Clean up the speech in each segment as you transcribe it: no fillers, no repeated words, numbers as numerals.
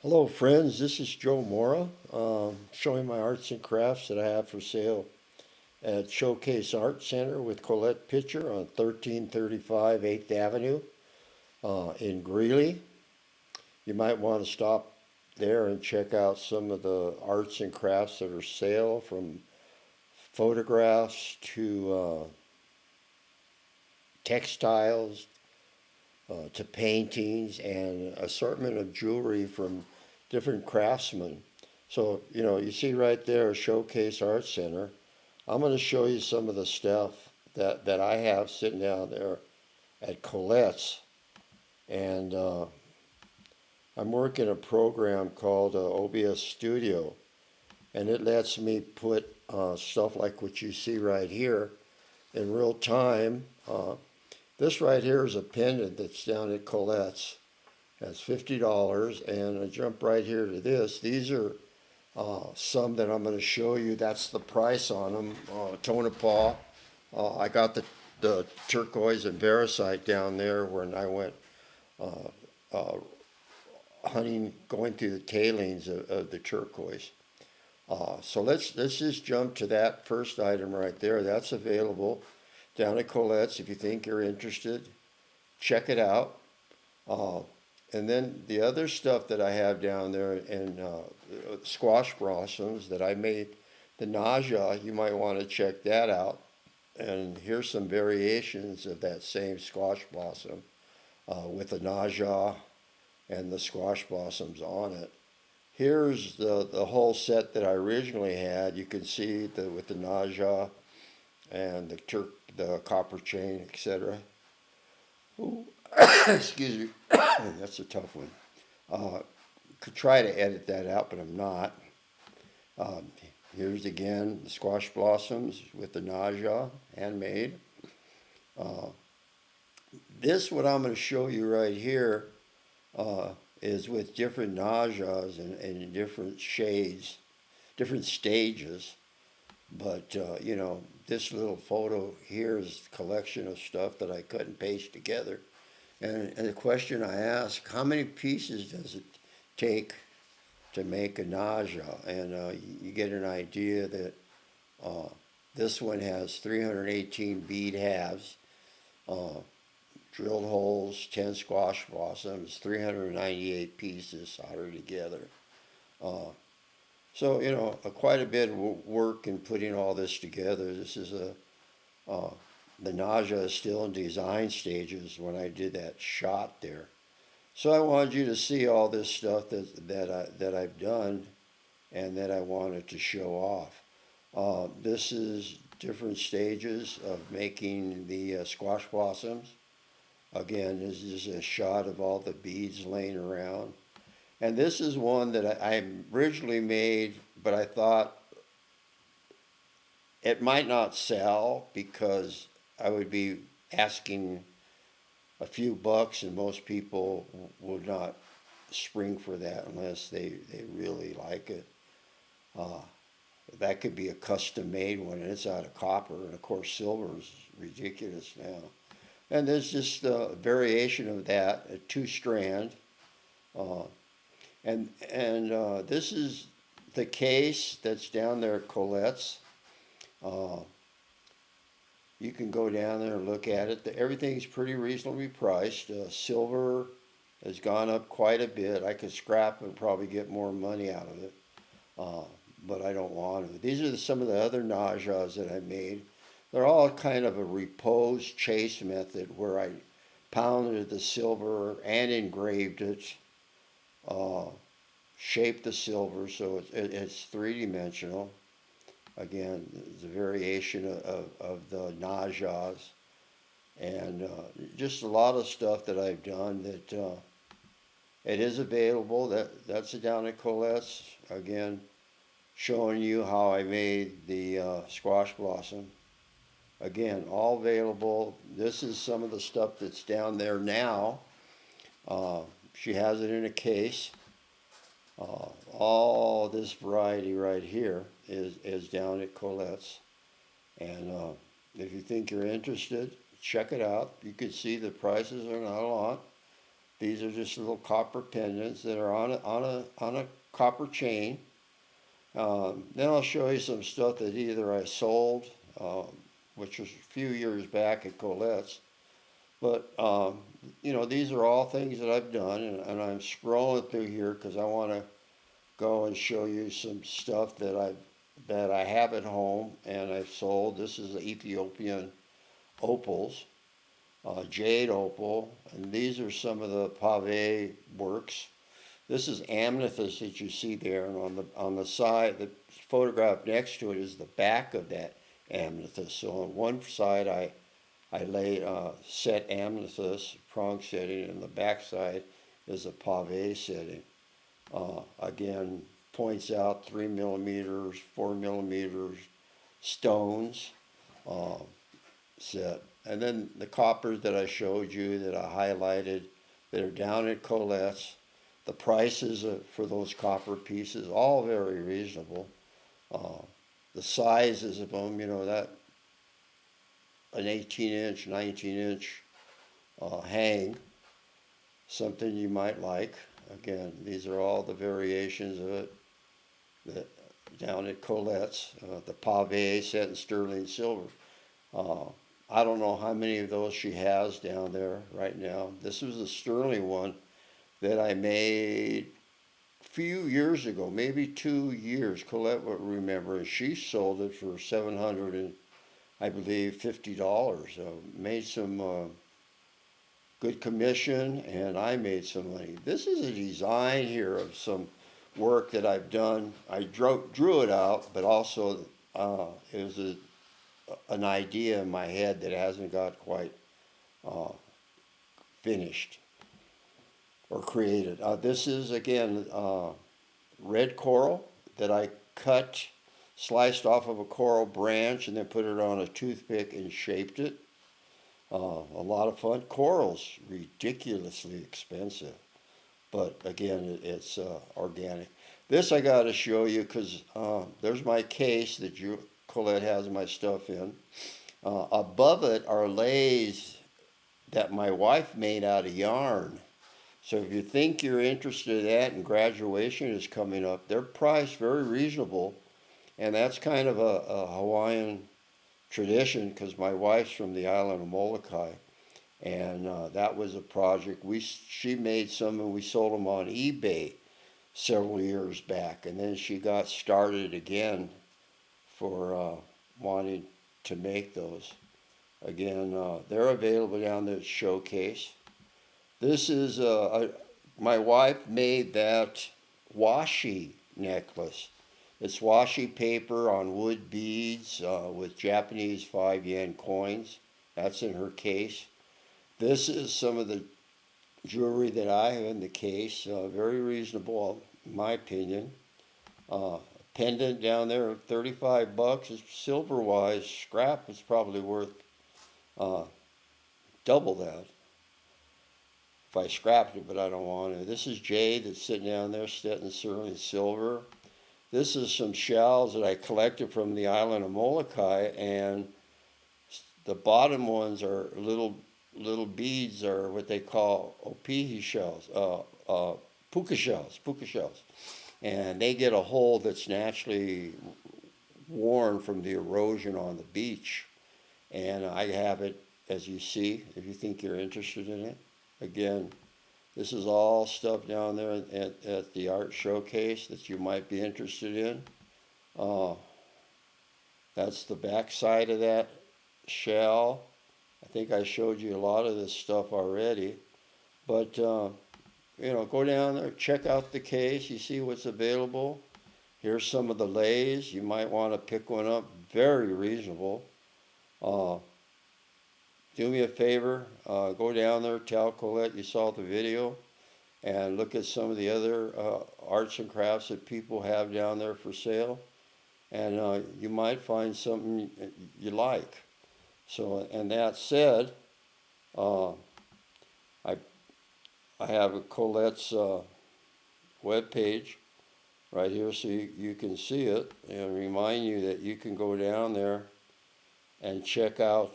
Hello, friends. This is Joe Mora, showing my arts and crafts that I have for sale at Showcase Art Center with Colette Pitcher on 1335 8th Avenue in Greeley. You might want to stop there and check out some of the arts and crafts that are sale, from photographs to textiles to paintings and assortment of jewelry from different craftsmen. So, you see right there, Showcase Art Center. I'm going to show you some of the stuff that I have sitting down there at Colette's. And I'm working a program called OBS Studio. And it lets me put stuff like what you see right here in real time. This right here is a pendant that's down at Colette's. That's $50. And I jump right here to this. These are some that I'm going to show you. That's the price on them. Tonopah. I got the turquoise and varicite down there when I went uh, hunting, going through the tailings of the turquoise. So let's just jump to that first item right there. That's available down at Colette's. If you think you're interested, check it out. Uh, and then the other stuff that I have down there in squash blossoms that I made, the nausea, you might want to check that out. And here's some variations of that same squash blossom with the nausea and the squash blossoms on it. Here's the whole set that I originally had. You can see with the nausea and the copper chain, etc. Excuse me. That's a tough one. Could try to edit that out, but I'm not. Um, Here's again the squash blossoms with the nausea, handmade. Uh, this, what I'm going to show you right here, uh, is with different nauseas and different shades, different stages. But, this little photo here is a collection of stuff that I cut and paste together. And the question I ask, how many pieces does it take to make a nausea? And you get an idea that uh, this one has 318 bead halves, uh, drilled holes, 10 squash blossoms, 398 pieces soldered together. Uh, so, quite a bit of work in putting all this together. This is uh, the nausea is still in design stages when I did that shot there. So I wanted you to see all this stuff that I've done and that I wanted to show off. This is different stages of making the squash blossoms. Again, this is a shot of all the beads laying around. And this is one that I originally made, but I thought it might not sell because I would be asking a few bucks, and most people would not spring for that unless they really like it. Uh, that could be a custom made one, and it's out of copper, and of course silver is ridiculous now. And there's just a variation of that, a two strand, uh, and this is the case that's down there at Colette's. Uh, you can go down there and look at it. Everything's pretty reasonably priced. Silver has gone up quite a bit. I could scrap and probably get more money out of it, uh, but I don't want to. These are some of the other nauseas that I made. They're all kind of a repose chase method where I pounded the silver and engraved it, uh, shaped the silver so it's three-dimensional. Again, it's a variation of the nauseas and just a lot of stuff that I've done that it is available. That's down at Colette's. Again, showing you how I made the squash blossom. Again, all available. This is some of the stuff that's down there now. Uh, she has it in a case. All this variety right here is down at Colette's. And if you think you're interested, check it out. You can see the prices are not a lot. These are just little copper pendants that are on a copper chain. Then I'll show you some stuff that either I sold, which was a few years back at Colette's. But, these are all things that I've done, and I'm scrolling through here because I want to go and show you some stuff that I have at home and I've sold. This is the Ethiopian opals, jade opal, and these are some of the pave works. This is amethyst that you see there, and on the side, the photograph next to it is the back of that amethyst. So on one side, I laid set amethyst prong setting, and the back side is a pave setting. Again, points out 3 millimeters, 4 millimeters stones set. And then the coppers that I showed you, that I highlighted, that are down at Colette's. The prices for those copper pieces, all very reasonable. The sizes of them, that an 18-inch, 19-inch hang, something you might like. Again, these are all the variations of it that down at Colette's. The pave set in sterling silver. I don't know how many of those she has down there right now. This was a sterling one that I made a few years ago, maybe 2 years. Colette would remember, and she sold it for $700 and I believe $50. Made some good commission, and I made some money. This is a design here of some work that I've done. I drew it out, but also it was an idea in my head that hasn't got quite finished or created. This is, again, red coral that I sliced off of a coral branch and then put it on a toothpick and shaped it. A lot of fun. Coral's ridiculously expensive, but again, it's organic. This I got to show you because there's my case that Colette has my stuff in. Above it are leis that my wife made out of yarn. So if you think you're interested in that and graduation is coming up, they're priced very reasonable. And that's kind of a Hawaiian tradition because my wife's from the island of Molokai. And that was a project. She made some and we sold them on eBay several years back. And then she got started again for wanting to make those. Again, they're available down there at Showcase. This is, my wife made that washi necklace. It's washi paper on wood beads with Japanese 5 yen coins. That's in her case. This is some of the jewelry that I have in the case. Very reasonable, in my opinion. Pendant down there, $35. It's silver-wise. Scrap is probably worth double that if I scrapped it, but I don't want to. This is jade that's sitting down there, set in sterling silver. This is some shells that I collected from the island of Molokai, and the bottom ones are little beads, are what they call opihi shells, puka shells. And they get a hole that's naturally worn from the erosion on the beach. And I have it, as you see, if you think you're interested in it. Again, this is all stuff down there at the art showcase that you might be interested in. That's the back side of that shell. I think I showed you a lot of this stuff already. But, go down there, check out the case. You see what's available. Here's some of the leis. You might want to pick one up. Very reasonable. Do me a favor, go down there, tell Colette you saw the video, and look at some of the other arts and crafts that people have down there for sale, and you might find something you like. So, and that said, I have a Colette's webpage right here so you can see it, and remind you that you can go down there and check out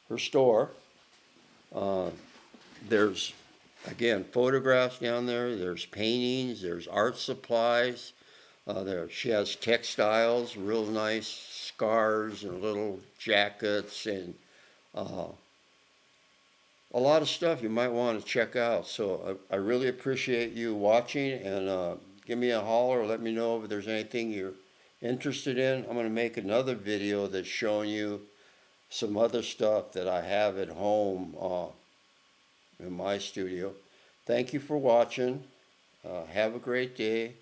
her store. There's, again, photographs down there, there's paintings, there's art supplies. She has textiles, real nice scarves and little jackets and a lot of stuff you might want to check out. So I really appreciate you watching, and give me a holler or let me know if there's anything you're interested in. I'm going to make another video that's showing you some other stuff that I have at home in my studio. Thank you for watching. Have a great day.